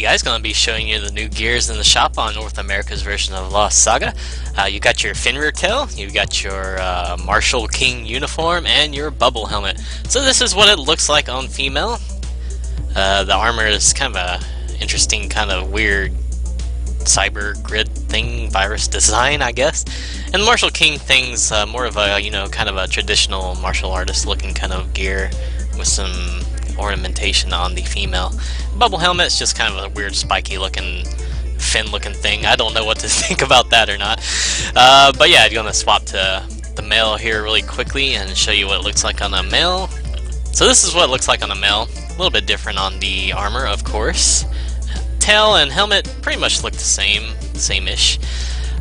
guys, going to be showing you the new gears in the shop on North America's version of Lost Saga. You got your Fenrir Tail, you got your Martial King uniform, and your bubble helmet. So this is what it looks like on female. The armor is kind of a interesting, kind of weird cyber grid thing, virus design, I guess. And the Martial King thing's more of a, kind of a traditional martial artist looking kind of gear with some ornamentation on the female. Bubble helmet's just kind of a weird spiky looking fin looking thing. I don't know what to think about that or not. But yeah, I'm gonna swap to the male here really quickly and show you what it looks like on a male. So this is what it looks like on a male. A little bit different on the armor, of course. Tail and helmet pretty much look the same-ish.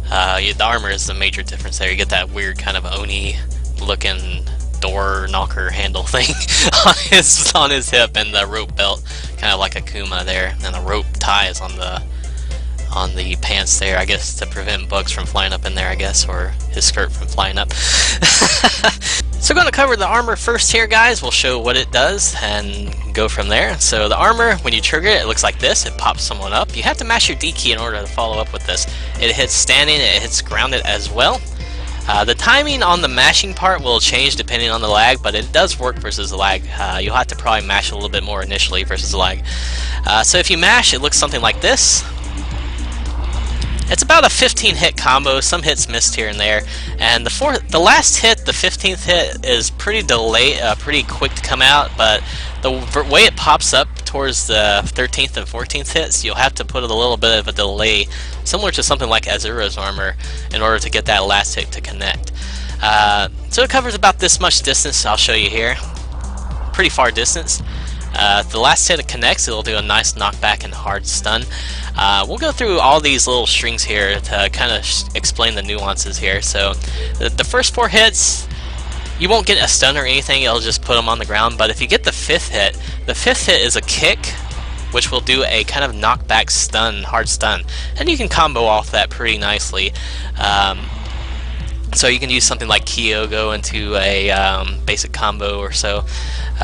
The armor is the major difference there. You get that weird kind of Oni looking door knocker handle thing on his hip, and the rope belt, kind of like a Kuma there, and the rope ties on the pants there, I guess, to prevent bugs from flying up in there, I guess, or his skirt from flying up. So we're going to cover the armor first here, guys. We'll show what it does and go from there. So the armor, when you trigger it, it looks like this. It pops someone up. You have to mash your D key in order to follow up with this. It hits standing, it hits grounded as well. The timing on the mashing part will change depending on the lag, but it does work versus the lag. You'll have to probably mash a little bit more initially versus the lag. So if you mash, it looks something like this. It's about a 15 hit combo, some hits missed here and there, and the last hit, the 15th hit, is pretty pretty quick to come out, but the way it pops up towards the 13th and 14th hits, you'll have to put a little bit of a delay, similar to something like Azura's armor, in order to get that last hit to connect. So it covers about this much distance. I'll show you here. Pretty far distance. If the last hit it connects, it'll do a nice knockback and hard stun. We'll go through all these little strings here to kind of explain the nuances here. So the first 4 hits, you won't get a stun or anything, it'll just put them on the ground. But if you get the 5th hit, the 5th hit is a kick, which will do a kind of knockback stun, hard stun. And you can combo off that pretty nicely. So you can use something like Kyogo into a basic combo or so.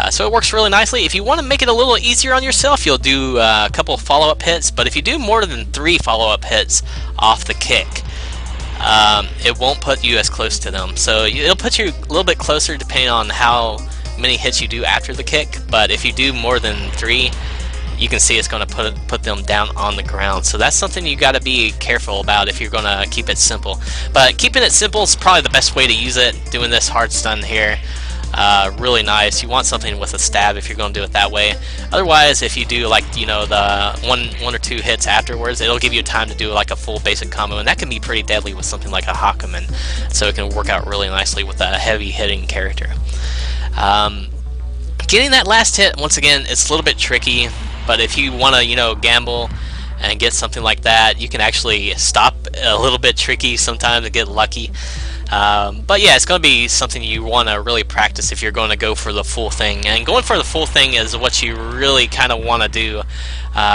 So it works really nicely. If you want to make it a little easier on yourself, you'll do a couple follow-up hits, but if you do more than 3 follow-up hits off the kick, it won't put you as close to them. So it'll put you a little bit closer depending on how many hits you do after the kick, but if you do more than 3, you can see it's going to put them down on the ground. So that's something you got to be careful about if you're going to keep it simple. But keeping it simple is probably the best way to use it, doing this hard stun here. Really nice. You want something with a stab if you're going to do it that way. Otherwise, if you do like the one or 2 hits afterwards, it'll give you time to do like a full basic combo, and that can be pretty deadly with something like a Hakumen. So it can work out really nicely with a heavy hitting character. Getting that last hit, once again, it's a little bit tricky, but if you want to gamble and get something like that, you can actually stop a little bit tricky sometimes and get lucky. But yeah, it's going to be something you want to really practice if you're going to go for the full thing. And going for the full thing is what you really kind of want to do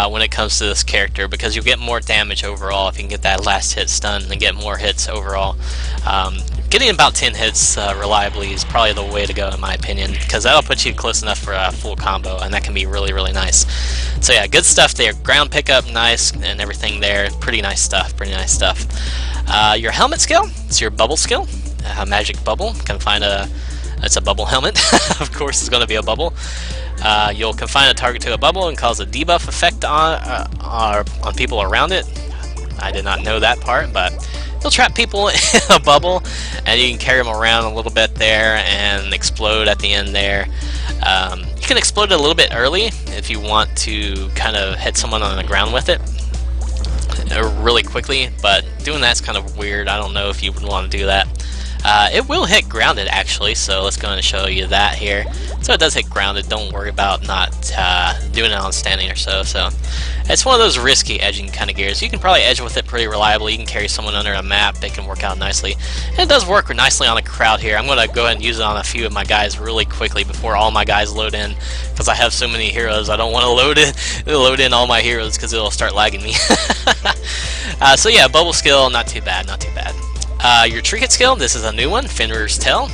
when it comes to this character, because you'll get more damage overall if you can get that last hit stun and get more hits overall. Getting about 10 hits reliably is probably the way to go in my opinion, because that'll put you close enough for a full combo, and that can be really, really nice. So yeah, good stuff there. Ground pickup, nice, and everything there. Pretty nice stuff, pretty nice stuff. Your helmet skill, it's your bubble skill. Magic bubble, it's a bubble helmet. Of course it's going to be a bubble. You'll confine a target to a bubble and cause a debuff effect on people around it. I did not know that part, but you'll trap people in a bubble, and you can carry them around a little bit there and explode at the end there. You can explode it a little bit early if you want to kind of hit someone on the ground with it really quickly, but doing that's kind of weird. I don't know if you would want to do that. It will hit grounded actually, so let's go and show you that here. So it does hit grounded, don't worry about not doing it on standing or so. So it's one of those risky edging kind of gears. You can probably edge with it pretty reliably. You can carry someone under a map, it can work out nicely. And it does work nicely on a crowd here. I'm going to go ahead and use it on a few of my guys really quickly before all my guys load in, because I have so many heroes. I don't want to load in all my heroes because it'll start lagging me. So yeah, bubble skill, not too bad, not too bad. Your trinket skill, this is a new one, Fenrir's Tail.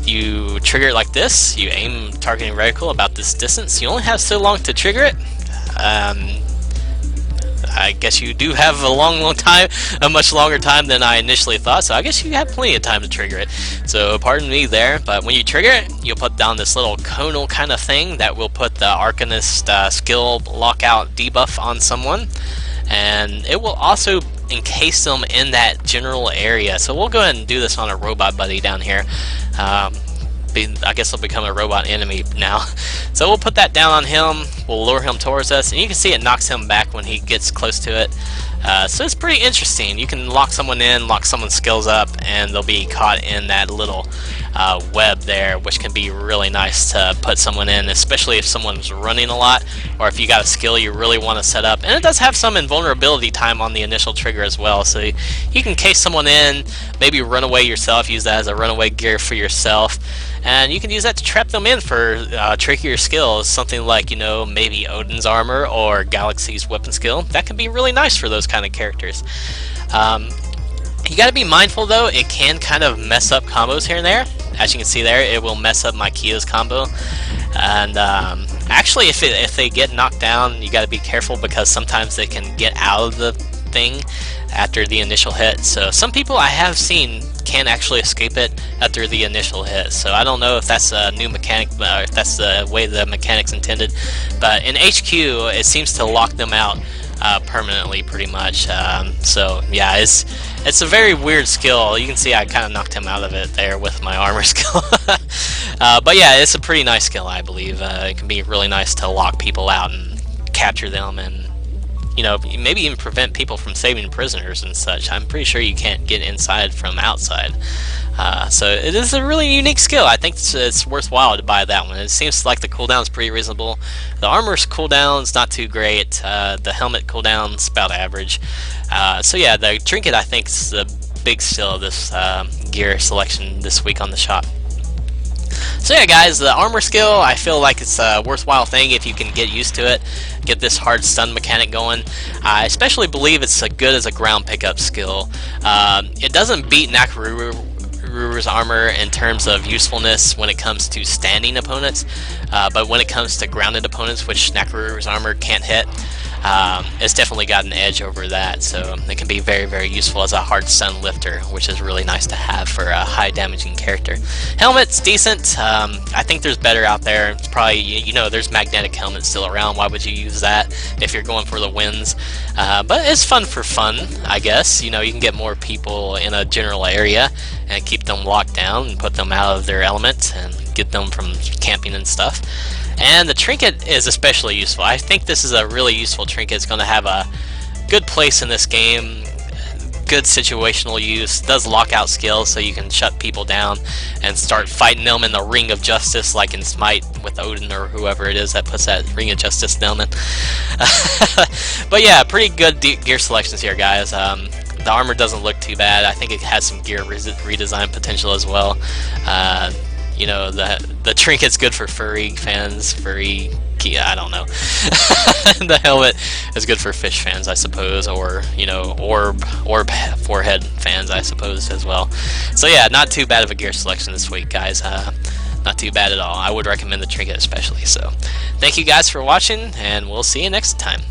You trigger it like this. You aim targeting reticle about this distance. You only have so long to trigger it. I guess you do have a much longer time than I initially thought, so I guess you have plenty of time to trigger it. So pardon me there, but when you trigger it, you'll put down this little conal kind of thing that will put the Arcanist skill lockout debuff on someone, and it will also encase them in that general area. So we'll go ahead and do this on a robot buddy down here. I guess he'll become a robot enemy now. So we'll put that down on him, we'll lure him towards us, and you can see it knocks him back when he gets close to it. So it's pretty interesting. You can lock someone in, lock someone's skills up, and they'll be caught in that little web there, which can be really nice to put someone in, especially if someone's running a lot, or if you got a skill you really want to set up. And it does have some invulnerability time on the initial trigger as well, so you can case someone in, maybe run away yourself, use that as a runaway gear for yourself. And you can use that to trap them in for trickier skills, something like, you know, maybe Odin's armor or Galaxy's weapon skill. That can be really nice for those kind of characters. You got to be mindful though, it can kind of mess up combos here and there. As you can see there, it will mess up my Kia's combo. And actually, if they get knocked down, you got to be careful because sometimes they can get out of the thing after the initial hit. So some people I have seen can actually escape it after the initial hit. So I don't know if that's a new mechanic, if that's the way the mechanic's intended. But in HQ, it seems to lock them out permanently, pretty much. So yeah, it's a very weird skill. You can see I kind of knocked him out of it there with my armor skill. But yeah, it's a pretty nice skill, I believe. It can be really nice to lock people out and capture them, and you know, maybe even prevent people from saving prisoners and such. I'm pretty sure you can't get inside from outside. So it is a really unique skill. I think it's worthwhile to buy that one. It seems like the cooldown's pretty reasonable. The armor's cooldown's not too great. The helmet cooldown's about average. So yeah, the trinket I think is the big steal of this gear selection this week on the shop. So yeah guys, the armor skill, I feel like it's a worthwhile thing if you can get used to it, get this hard stun mechanic going. I especially believe it's good as a ground pickup skill. It doesn't beat Nakururu's armor in terms of usefulness when it comes to standing opponents, but when it comes to grounded opponents, which Nakururu's armor can't hit, it's definitely got an edge over that, so it can be very, very useful as a hard stun lifter, which is really nice to have for a high damaging character. Helmet's decent. I think there's better out there. It's probably, you know, there's magnetic helmets still around. Why would you use that if you're going for the wins? But it's fun for fun, I guess. You know, you can get more people in a general area and keep them locked down and put them out of their element and get them from camping and stuff. And the trinket is especially useful. I think this is a really useful trinket. It's going to have a good place in this game, good situational use, does lockout skills so you can shut people down and start fighting them in the Ring of Justice like in Smite with Odin or whoever it is that puts that Ring of Justice down in. But yeah, pretty good gear selections here, guys. The armor doesn't look too bad. I think it has some gear redesign potential as well. You know, the trinket's good for furry fans, I don't know. The helmet is good for fish fans, I suppose, or, you know, orb forehead fans, I suppose, as well. So yeah, not too bad of a gear selection this week, guys. Not too bad at all. I would recommend the trinket especially. So thank you guys for watching, and we'll see you next time.